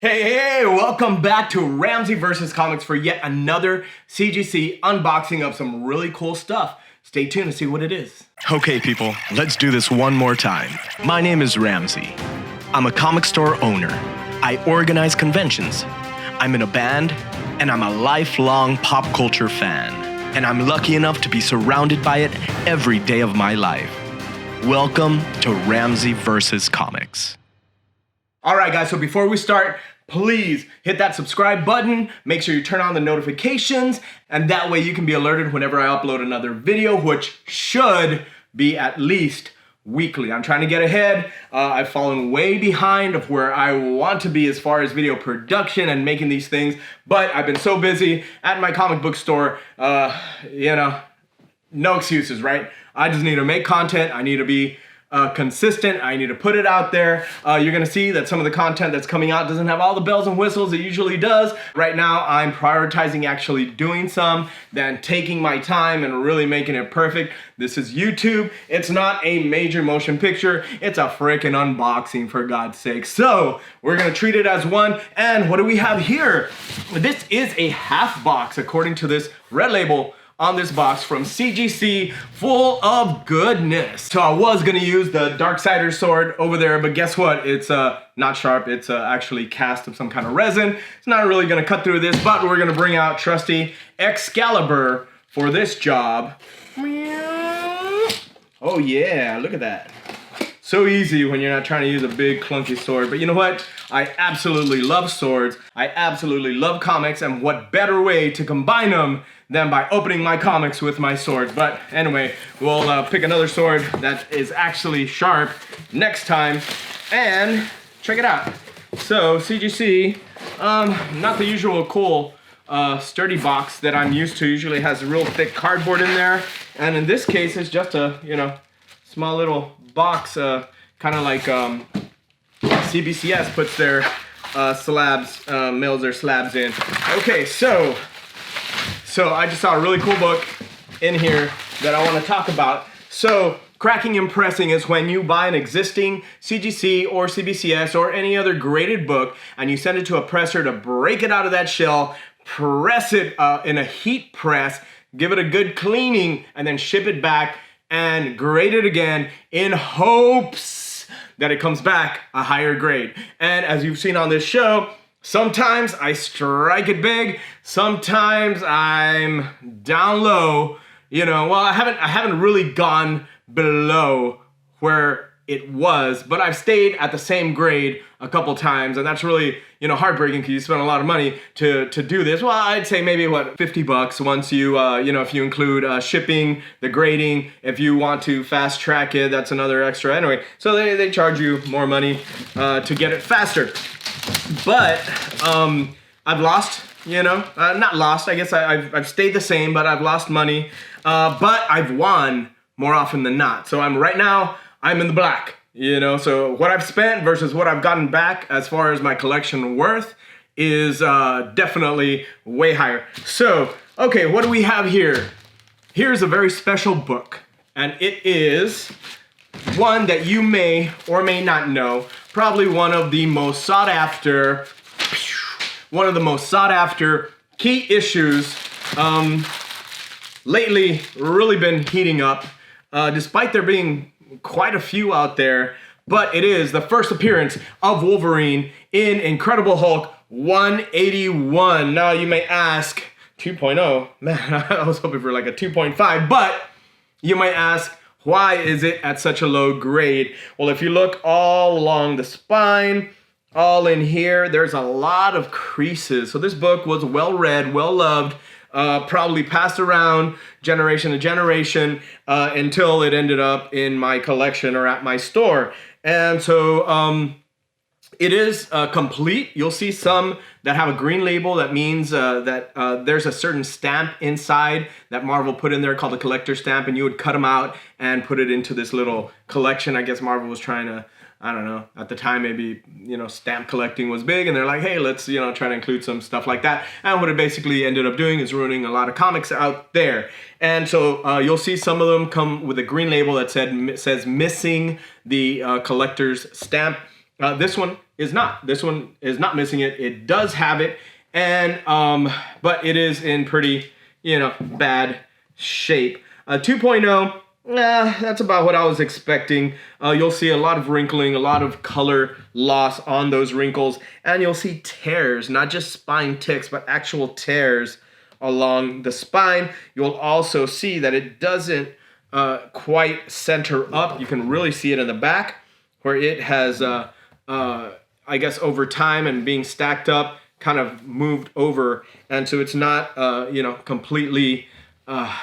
Hey, welcome back to Ramsey vs. Comics for yet another CGC unboxing of some really cool stuff. Stay tuned to see what it is. Okay, people, let's do this one more time. My name is Ramsey. I'm a comic store owner. I organize conventions. I'm in a band, and I'm a lifelong pop culture fan. And I'm lucky enough to be surrounded by it every day of my life. Welcome to Ramsey vs. Comics. All right, guys, so before we start, please hit that subscribe button. Make sure you turn on the notifications, and that way you can be alerted whenever I upload another video, which should be at least weekly. I'm trying to get ahead. I've fallen way behind of where I want to be as far as video production and making these things, but I've been so busy at my comic book store, no excuses, right? I just need to make content. I need to be consistent. I need to put it out there. You're gonna see that some of the content that's coming out doesn't have all the bells and whistles it usually does. Right now, I'm prioritizing actually doing some, then taking my time and really making it perfect. This is YouTube. It's not a major motion picture. It's a freaking unboxing, for God's sake. So we're gonna treat it as one. And what do we have here? This is a half box, according to this red label on this box from CGC, full of goodness. So I was gonna use the Darksider sword over there, but guess what? It's not sharp, it's actually cast of some kind of resin. It's not really gonna cut through this, but we're gonna bring out trusty Excalibur for this job. Oh yeah, look at that. So easy when you're not trying to use a big clunky sword. But you know what? I absolutely love swords. I absolutely love comics, and what better way to combine them than by opening my comics with my sword. But anyway, we'll pick another sword that is actually sharp next time, and check it out. So CGC, not the usual cool sturdy box that I'm used to. Usually has real thick cardboard in there, and in this case it's just a small little box, kind of like CBCS puts their mails their slabs in. Okay, so I just saw a really cool book in here that I want to talk about. So cracking and pressing is when you buy an existing CGC or CBCS or any other graded book and you send it to a presser to break it out of that shell, press it in a heat press, give it a good cleaning, and then ship it back and grade it again in hopes that it comes back a higher grade. And as you've seen on this show, sometimes I strike it big, sometimes I'm down low. Well, I haven't really gone below where it was, but I've stayed at the same grade a couple times, and that's really, heartbreaking because you spend a lot of money to do this. Well, I'd say maybe $50 once you, if you include shipping, the grading. If you want to fast track it, that's another extra. Anyway, so they charge you more money to get it faster. But I've lost, not lost. I guess I've stayed the same, but I've lost money. But I've won more often than not. So right now I'm in the black. So what I've spent versus what I've gotten back as far as my collection worth is definitely way higher. So, okay, what do we have here? Here's a very special book, and it is one that you may or may not know, probably one of the most sought after key issues lately, really been heating up, despite there being quite a few out there, but it is the first appearance of Wolverine in Incredible Hulk 181. Now you may ask, 2.0, man, I was hoping for like a 2.5, but you might ask, why is it at such a low grade? Well, if you look all along the spine, all in here, there's a lot of creases. So this book was well read, well loved, probably passed around generation to generation until it ended up in my collection or at my store. And so it is complete. You'll see some that have a green label. That means that there's a certain stamp inside that Marvel put in there called a collector stamp, and you would cut them out and put it into this little collection. I guess Marvel was trying to, I don't know, at the time maybe, stamp collecting was big, and they're like, hey, let's, try to include some stuff like that. And what it basically ended up doing is ruining a lot of comics out there. And so you'll see some of them come with a green label that says missing the collector's stamp. This one is not. This one is not missing it. It does have it, and but it is in pretty, bad shape. 2.0, that's about what I was expecting. You'll see a lot of wrinkling, a lot of color loss on those wrinkles, and you'll see tears, not just spine ticks, but actual tears along the spine. You'll also see that it doesn't quite center up. You can really see it in the back where it has, I guess over time and being stacked up, kind of moved over. And so it's not, completely,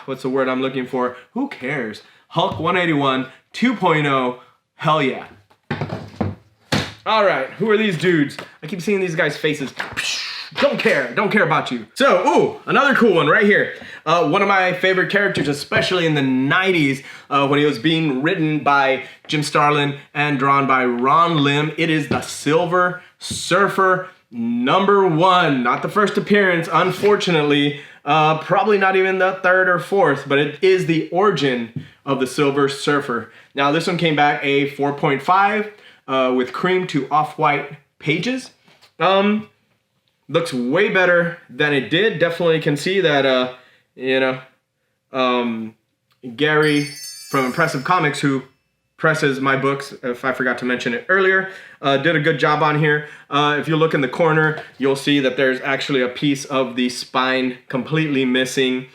what's the word I'm looking for? Who cares? Hulk 181 2.0, hell yeah. All right, who are these dudes? I keep seeing these guys' faces. Don't care about you. So, another cool one right here. One of my favorite characters, especially in the 90s, when he was being written by Jim Starlin and drawn by Ron Lim. It is the Silver Surfer #1. Not the first appearance, unfortunately. Probably not even the third or fourth, but it is the origin of the Silver Surfer. Now, this one came back a 4.5 with cream to off-white pages. Looks way better than it did. Definitely can see that, Gary from Impressive Comics, who presses my books, if I forgot to mention it earlier, did a good job on here. If you look in the corner, you'll see that there's actually a piece of the spine completely missing.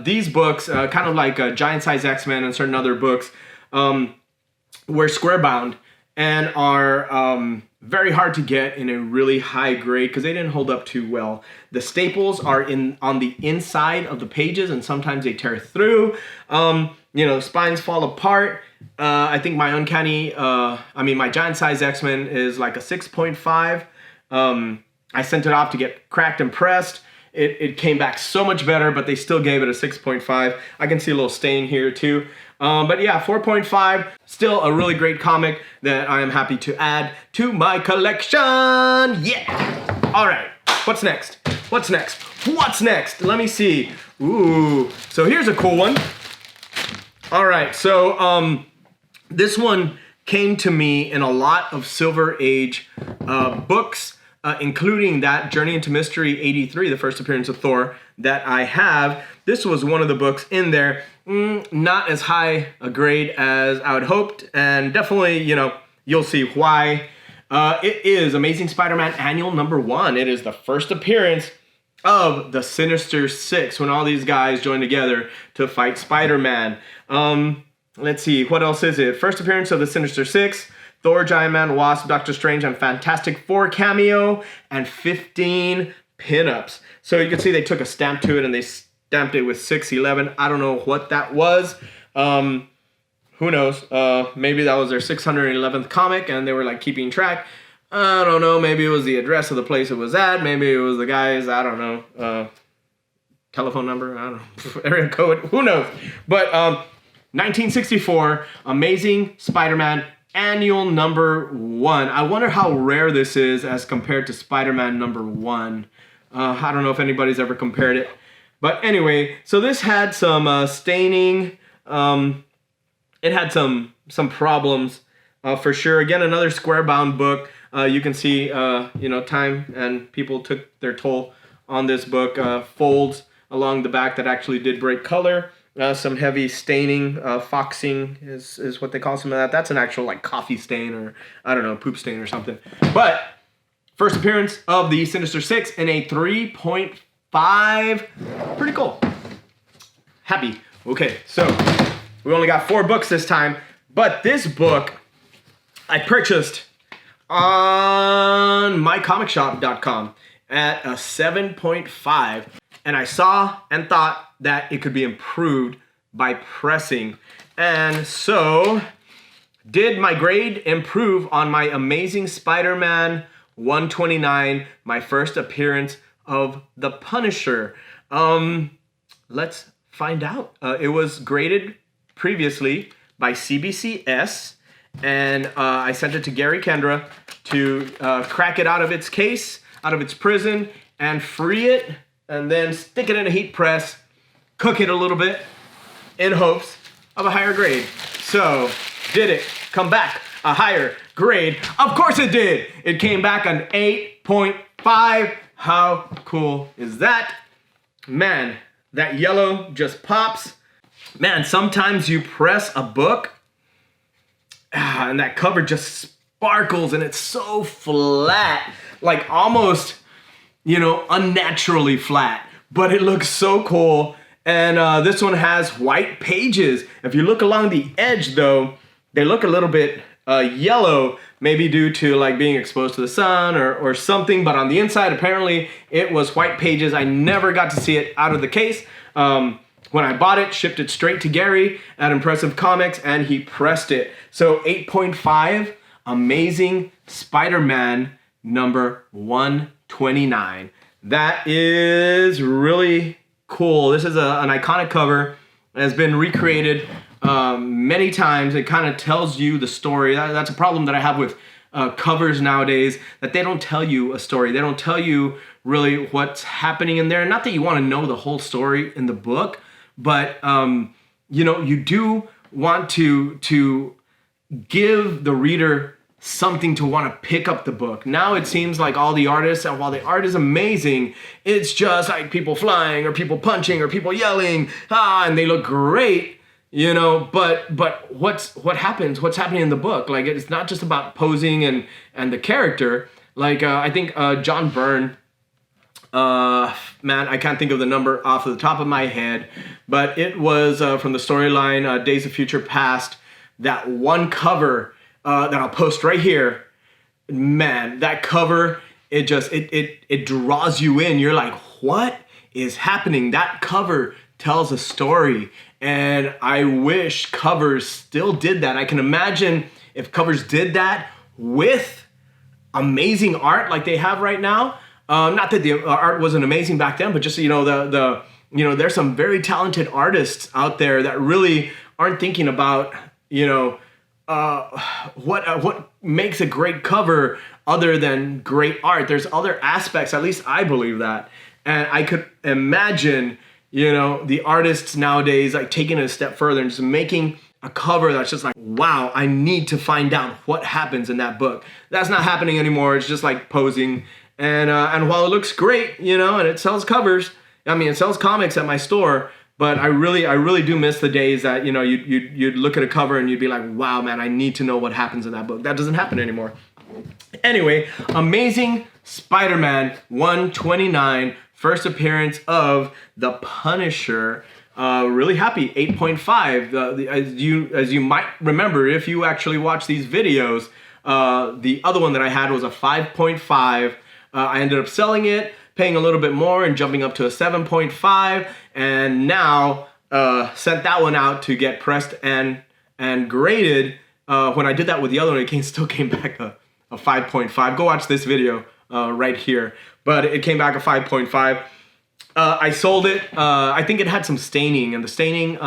These books, kind of like Giant Size X-Men and certain other books, were square bound and are very hard to get in a really high grade because they didn't hold up too well. The staples are on the inside of the pages, and sometimes they tear through. Spines fall apart. I think my my Giant Size X-Men is like a 6.5. I sent it off to get cracked and pressed. It came back so much better, but they still gave it a 6.5. I can see a little stain here too. But yeah, 4.5, still a really great comic that I am happy to add to my collection. Yeah! All right, what's next? Let me see. Ooh, so here's a cool one. All right, so this one came to me in a lot of Silver Age books, including that Journey into Mystery 83, the first appearance of Thor that I have. This was one of the books in there. Not as high a grade as I would hoped, and definitely, you'll see why. It is Amazing Spider-Man Annual #1. It is the first appearance of the Sinister Six, when all these guys join together to fight Spider-Man. Let's see, what else is it? First appearance of the Sinister Six, Thor, Giant Man, Wasp, Doctor Strange, and Fantastic Four cameo, and 15 pinups. So you can see they took a stamp to it and they stamped it with 611. I don't know what that was. Who knows? Maybe that was their 611th comic and they were like keeping track. I don't know. Maybe it was the address of the place it was at. Maybe it was the guy's, I don't know, telephone number. I don't know. Area code. Who knows? But 1964, Amazing Spider-Man Annual #1. I wonder how rare this is as compared to Spider-Man #1. I don't know if anybody's ever compared it. But anyway, so this had some staining. It had some problems for sure. Again, another square-bound book. You can see, time and people took their toll on this book. Folds along the back that actually did break color. Some heavy staining, foxing is what they call some of that. That's an actual like coffee stain or, I don't know, poop stain or something. But first appearance of the Sinister Six in a 3.5. Pretty cool. Happy. Okay, so we only got 4 books this time, but this book I purchased on mycomicshop.com at a 7.5, and I saw and thought that it could be improved by pressing. And so, did my grade improve on my Amazing Spider-Man 129, my first appearance of the Punisher? Let's find out. It was graded previously by CBCS, and I sent it to Gary Kendra to crack it out of its case, out of its prison, and free it, and then stick it in a heat press, cook it a little bit, in hopes of a higher grade. So, did it come back a higher grade? Of course it did. It came back an 8.5. How cool is that? Man, that yellow just pops. Man, sometimes you press a book and that cover just sparkles and it's so flat, like almost, unnaturally flat, but it looks so cool. And this one has white pages. If you look along the edge though, they look a little bit yellow, maybe due to like being exposed to the sun or something, but on the inside, apparently it was white pages. I never got to see it out of the case. When I bought it, shipped it straight to Gary at Impressive Comics, and he pressed it. So 8.5, Amazing Spider-Man number 129. That is really cool. This is an iconic cover. It has been recreated many times. It kind of tells you the story. That's a problem that I have with covers nowadays, that they don't tell you a story. They don't tell you really what's happening in there. Not that you want to know the whole story in the book, but you do want to give the reader something to want to pick up the book. Now it seems like all the artists, and while the art is amazing, it's just like people flying or people punching or people yelling, and they look great, but what happens? What's happening in the book? Like, it's not just about posing and the character. Like I think John Byrne, man, I can't think of the number off the top of my head, but it was from the storyline Days of Future Past, that one cover that I'll post right here. Man, that cover, it draws you in. You're like, what is happening? That cover tells a story, and I wish covers still did that. I can imagine if covers did that with amazing art like they have right now. Not that the art wasn't amazing back then, but just there's some very talented artists out there that really aren't thinking about what makes a great cover other than great art. There's other aspects, at least I believe that, and I could imagine the artists nowadays like taking it a step further and just making a cover that's just like, wow, I need to find out what happens in that book. That's not happening anymore. It's just like posing. And while it looks great, and it sells covers, it sells comics at my store, but I really do miss the days that, you'd look at a cover and you'd be like, wow, man, I need to know what happens in that book. That doesn't happen anymore. Anyway, Amazing Spider-Man 129, first appearance of the Punisher. Really happy, 8.5. As you might remember, if you actually watch these videos, the other one that I had was a 5.5. I ended up selling it, paying a little bit more and jumping up to a 7.5, and now sent that one out to get pressed and graded. When I did that with the other one, it still came back a 5.5. Go watch this video right here. But it came back a 5.5. I sold it. I think it had some staining, and the staining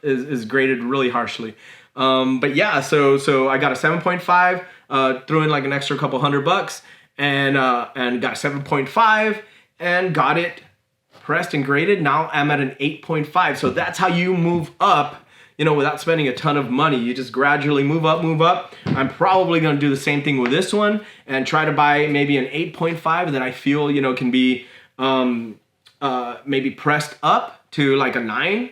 is graded really harshly. But yeah, so I got a 7.5, threw in like an extra couple $100, and got a 7.5 and got it pressed and graded. Now I'm at an 8.5. So that's how you move up, without spending a ton of money. You just gradually move up. I'm probably going to do the same thing with this one and try to buy maybe an 8.5 that I feel, can be maybe pressed up to like a 9,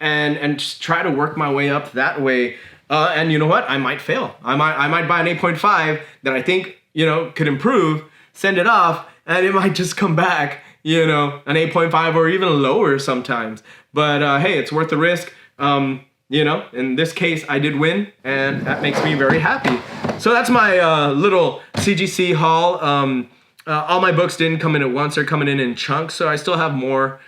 and just try to work my way up that way. And you know what? I might fail. I might buy an 8.5 that I think, could improve, send it off, and it might just come back, an 8.5 or even lower sometimes. But hey, it's worth the risk. In this case, I did win, and that makes me very happy. So that's my little CGC haul. All my books didn't come in at once. They're coming in chunks, so I still have more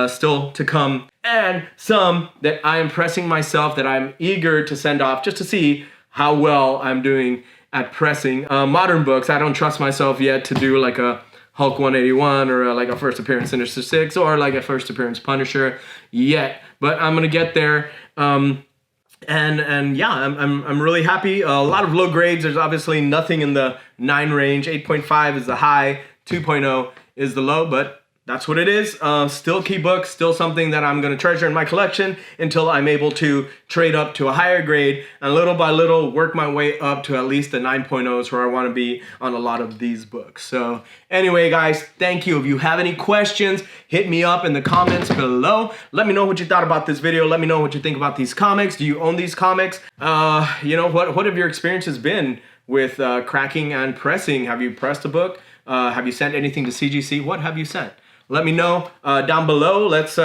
still to come. And some that I am pressing myself that I'm eager to send off just to see how well I'm doing at pressing. Modern books, I don't trust myself yet to do like a Hulk 181 or like a first appearance Sinister Six or like a first appearance Punisher yet, but I'm gonna get there. And yeah, I'm really happy. A lot of low grades. There's obviously nothing in the 9 range. 8.5 is the high, 2.0 is the low, but that's what it is. Still key book, still something that I'm gonna treasure in my collection until I'm able to trade up to a higher grade and little by little work my way up to at least the 9.0s where I wanna be on a lot of these books. So anyway, guys, thank you. If you have any questions, hit me up in the comments below. Let me know what you thought about this video. Let me know what you think about these comics. Do you own these comics? You know, what have your experiences been with cracking and pressing? Have you pressed a book? Have you sent anything to CGC? What have you sent? Let me know down below. Let's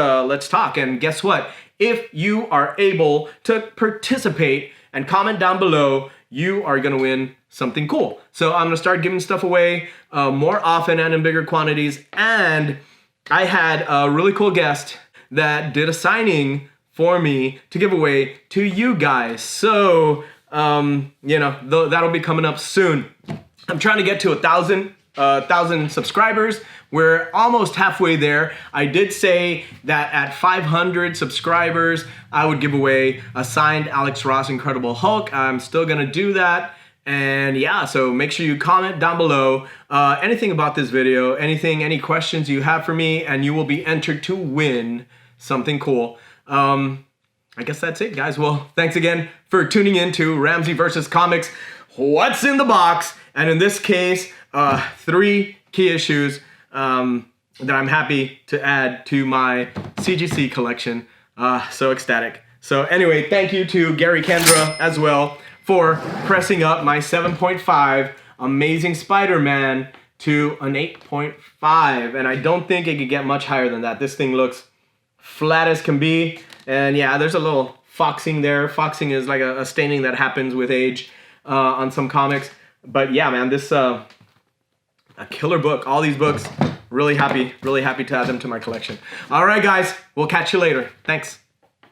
talk. And guess what? If you are able to participate and comment down below, you are gonna win something cool. So I'm gonna start giving stuff away more often and in bigger quantities. And I had a really cool guest that did a signing for me to give away to you guys. So you know, that'll be coming up soon. I'm trying to get to 1,000 subscribers. We're almost halfway there. I did say that at 500 subscribers, I would give away a signed Alex Ross Incredible Hulk. I'm still gonna do that. And yeah, so make sure you comment down below anything about this video, any questions you have for me, and you will be entered to win something cool. I guess that's it, guys. Well, thanks again for tuning in to Ramsey vs. Comics. What's in the box? And in this case, 3 key issues that I'm happy to add to my CGC collection. So ecstatic. So anyway, thank you to Gary Kendra as well for pressing up my 7.5 Amazing Spider-Man to an 8.5. And I don't think it could get much higher than that. This thing looks flat as can be. And yeah, there's a little foxing there. Foxing is like a staining that happens with age on some comics. But yeah, man, this a killer book. All these books, really happy to add them to my collection. All right, guys, we'll catch you later. Thanks.